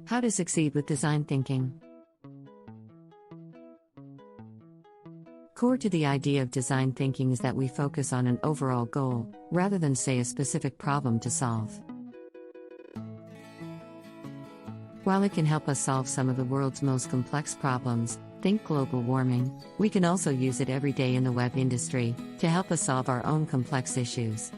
How to succeed with design thinking. Core to the idea of design thinking is that we focus on an overall goal, rather than say a specific problem to solve. While it can help us solve some of the world's most complex problems, think global warming, we can also use it every day in the web industry to help us solve our own complex issues.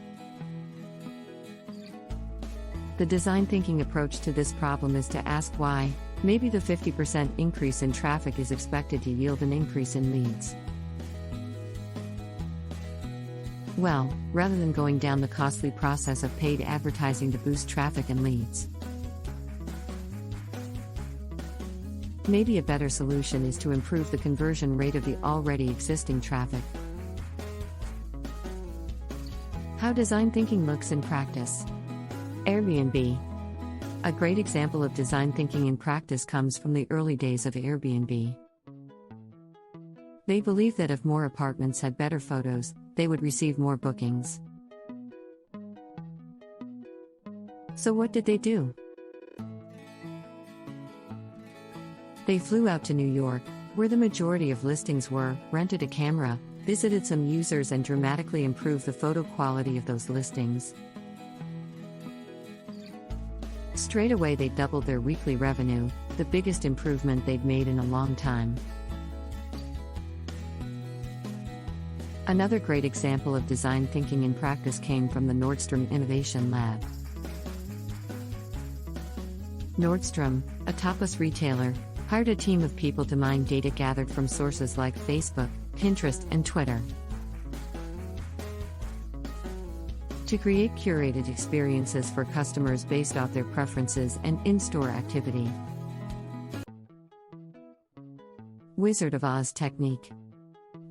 The design thinking approach to this problem is to ask why. Maybe the 50% increase in traffic is expected to yield an increase in leads. Well, rather than going down the costly process of paid advertising to boost traffic and leads. Maybe a better solution is to improve the conversion rate of the already existing traffic. How design thinking looks in practice. Airbnb. A great example of design thinking in practice comes from the early days of Airbnb. They believed that if more apartments had better photos, they would receive more bookings. So what did they do? They flew out to New York, where the majority of listings were, rented a camera, visited some users and dramatically improved the photo quality of those listings. Straight away they doubled their weekly revenue, the biggest improvement they'd made in a long time. Another great example of design thinking in practice came from the Nordstrom Innovation Lab. Nordstrom, a topless retailer, hired a team of people to mine data gathered from sources like Facebook, Pinterest, and Twitter, to create curated experiences for customers based off their preferences and in-store activity. Wizard of Oz technique.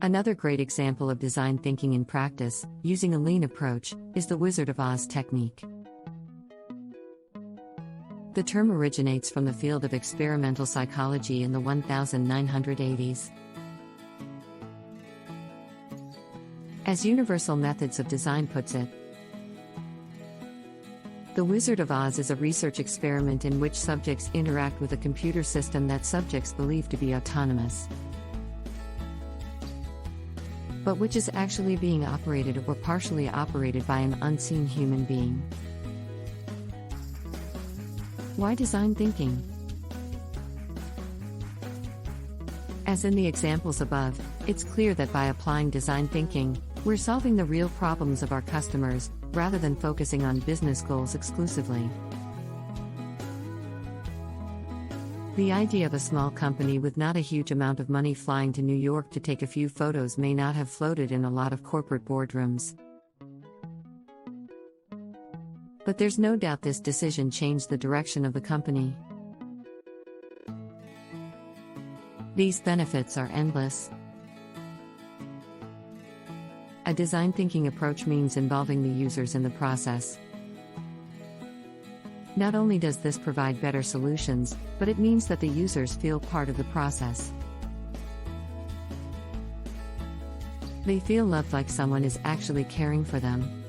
Another great example of design thinking in practice, using a lean approach, is the Wizard of Oz technique. The term originates from the field of experimental psychology in the 1980s. As Universal Methods of Design puts it, The Wizard of Oz is a research experiment in which subjects interact with a computer system that subjects believe to be autonomous, but which is actually being operated or partially operated by an unseen human being. Why design thinking? As in the examples above, it's clear that by applying design thinking, we're solving the real problems of our customers, rather than focusing on business goals exclusively. The idea of a small company with not a huge amount of money flying to New York to take a few photos may not have floated in a lot of corporate boardrooms. But there's no doubt this decision changed the direction of the company. These benefits are endless. A design thinking approach means involving the users in the process. Not only does this provide better solutions, but it means that the users feel part of the process. They feel loved, like someone is actually caring for them.